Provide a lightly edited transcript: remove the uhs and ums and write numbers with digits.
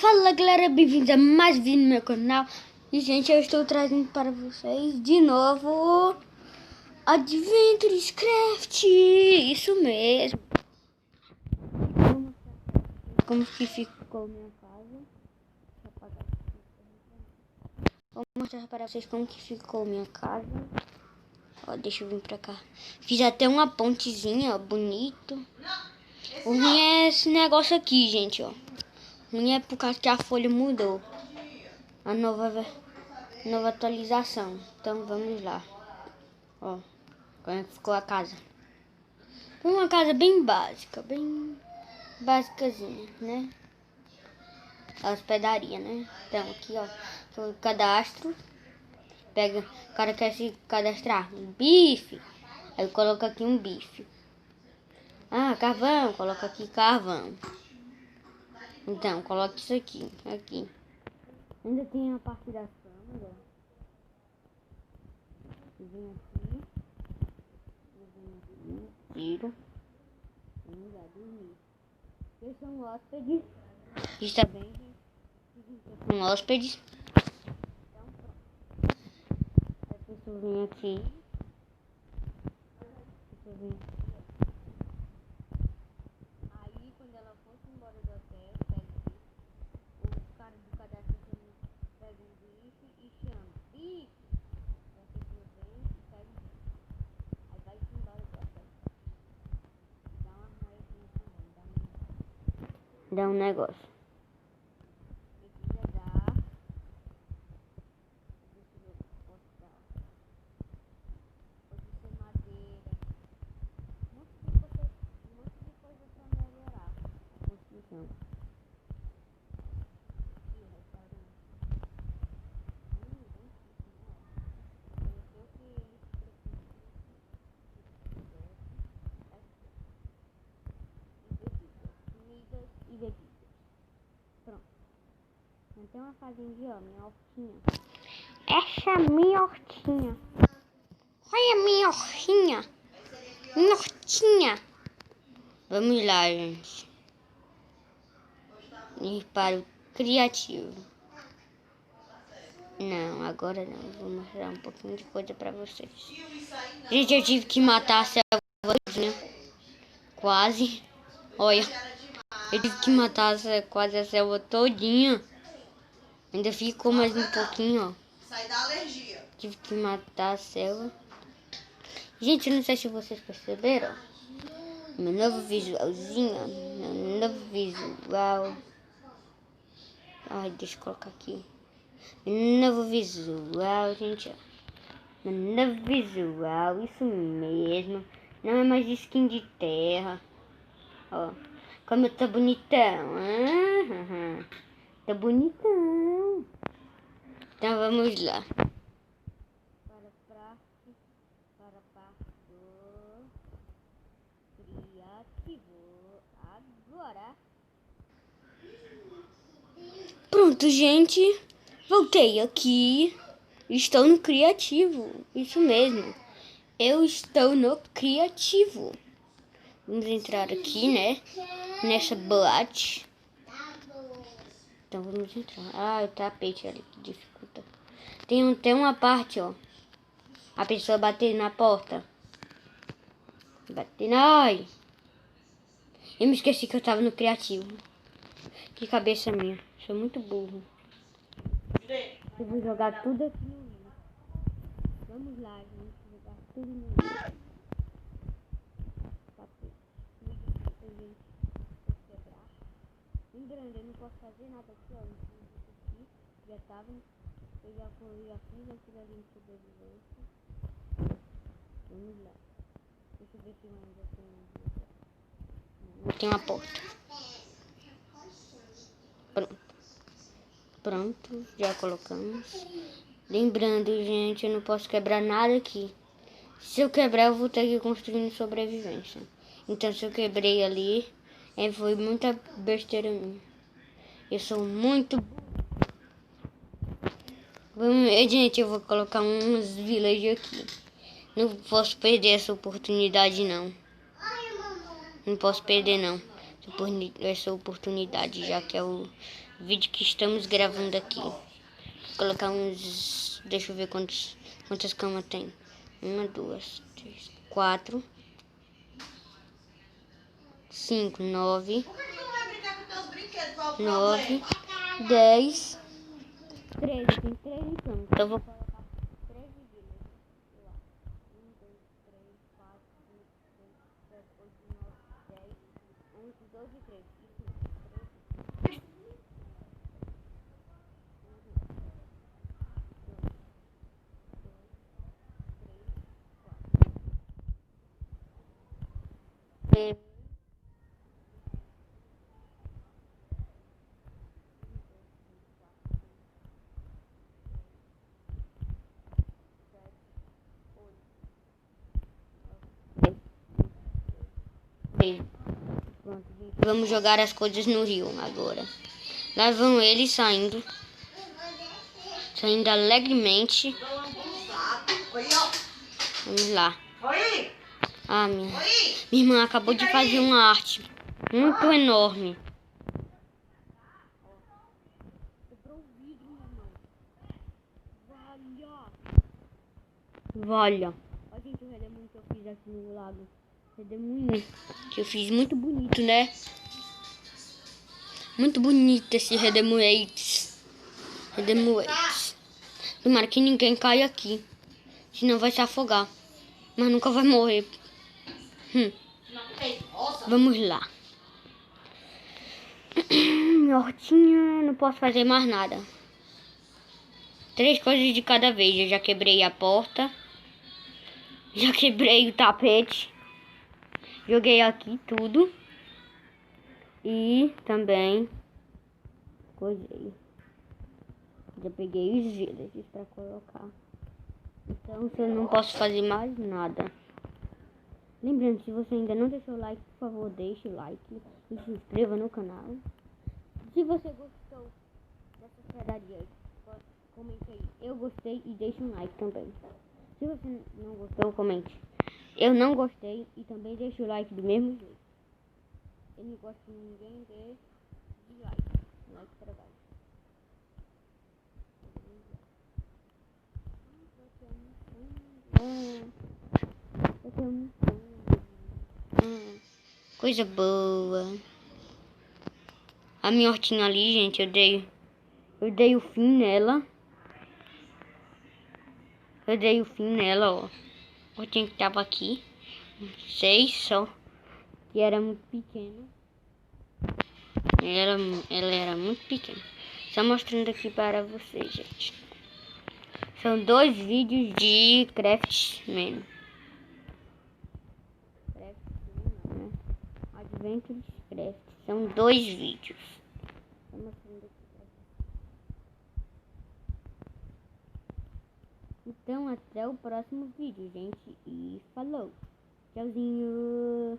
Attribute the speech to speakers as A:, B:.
A: Fala galera, bem-vindos a mais um vídeo no meu canal. E gente, eu estou trazendo para vocês de novo Adventures Craft. Isso mesmo. Como que ficou minha casa. Vou mostrar para vocês como que ficou minha casa. Ó, deixa eu vir pra cá. Fiz até uma pontezinha, ó, bonito. O ruim é esse negócio aqui, gente, ó. O ruim é por causa que a folha mudou. A nova atualização. Então vamos lá. Ó, como é que ficou a casa. Uma casa bem básica, bem basicazinha, né? A hospedaria, né? Então aqui, ó, o cadastro. Pega, o cara quer se cadastrar um bife. Aí coloca aqui um bife. Ah, carvão, coloca aqui carvão. Então, coloca isso aqui, aqui. Ainda tem a parte das camas, ó. Vem aqui. Tiro. Vamos lá dormir. Vocês são hóspedes. Está bem, gente? São hóspedes. Então, pronto. Aí a pessoa vem aqui. Aí, quando ela for embora do hotel, pega o cara do cadastro pega um bife e chama. Bife! Aí a pessoa vem e pega o bife. Aí vai embora do hotel. Dá uma moedinha também, dá um negócio. Precisa dar. Deixa eu ver o que eu posso dar. Pode ser madeira. Um monte de coisa pra melhorar a construção. E o restaurante. Pareceu que eles precisam comidas e bebidas. Pronto. Tem uma fazendinha, ó, minha hortinha. Essa é a minha hortinha. Olha a minha hortinha. Minha hortinha. Vamos lá, gente. Ir para o criativo. Não, agora não. Vou mostrar um pouquinho de coisa pra vocês. Gente, eu tive que matar a selva, quase. Olha. Eu tive que matar quase a selva todinha. Ainda ficou mais um pouquinho, ó. Sai da alergia. Tive que matar a selva. Gente, eu não sei se vocês perceberam. Meu novo visualzinho. Meu novo visual. Ai, deixa eu colocar aqui. Meu novo visual, gente, ó. Meu novo visual, isso mesmo. Não é mais skin de terra. Ó, como eu tô bonitão. Tô bonitão. Então vamos lá. Para a parte do criativo. Agora. Pronto, gente. Voltei aqui. Estou no criativo. Isso mesmo. Eu estou no criativo. Vamos entrar aqui, né? Nessa boate. Então vamos entrar. Ah, o tapete ali que dificulta. Tem uma parte, ó. A pessoa bater na porta. Bater. Ai! Eu me esqueci que eu tava no criativo. Que cabeça minha. Sou muito burro. Eu vou jogar tudo aqui no livro. Vamos lá, gente. Jogar tudo no livro. Tapete. Gente, vou quebrar. Lembrando, eu não posso fazer nada aqui, ó. Aqui. Já tava. Eu já fiz aquilo ali em sobrevivência. Vamos lá. Deixa eu ver se ainda tem. Não tem uma porta. Pronto, já colocamos. Lembrando, gente, eu não posso quebrar nada aqui. Se eu quebrar, eu vou ter que construir sobrevivência. Então, se eu quebrei ali, foi muita besteira minha. Eu sou muito... Gente, eu vou colocar uns village aqui. Não posso perder essa oportunidade, não. Não posso perder, não. essa oportunidade, já que é o vídeo que estamos gravando aqui. Vou colocar uns... Deixa eu ver quantas camas tem. 1, 2, 3, 4, 5, 9, 9, 10, 13. Tem 13 camas. Então eu vou colocar 13 vidas. 1, 2, 3, 4, 5, 6, 7, 8, 9, 10, 11, 12, 13. Pronto, gente. Vamos jogar as coisas no rio agora. Lá vão eles saindo alegremente. Vamos lá. Ah, minha irmã acabou de fazer uma arte muito enorme. Olha. Olha, gente, o redemoinho que eu fiz aqui no lago. Redemoinho que eu fiz muito bonito, né? Muito bonito esse redemoinho. Tomara que ninguém caia aqui. Senão vai se afogar. Mas nunca vai morrer. Vamos lá. Hortinha, não posso fazer mais nada. 3 coisas de cada vez. Eu já quebrei a porta. Já quebrei o tapete. Joguei aqui tudo. E também coisei. Já peguei os villages pra colocar. Então eu não posso fazer mais nada. Lembrando, se você ainda não deixou o like, por favor, deixe o like e se inscreva no canal. Se você gostou dessa pedaria, comente aí. Eu gostei e deixe um like também. Se você não gostou, comente. Eu não gostei e também deixe o like do mesmo jeito. Eu não gosto de ninguém dê dislike. Like para baixo. Coisa boa. A minha hortinha ali, gente, eu dei o fim nela. Ó. A hortinha que tava aqui. 6 só. Que era muito pequena. Ela era muito pequena. Só mostrando aqui para vocês, gente. São 2 vídeos de Craftsman. Né? Adventures Craft. São 2 vídeos. Só mostrando aqui pra vocês. Então, até o próximo vídeo, gente. E falou. Tchauzinho.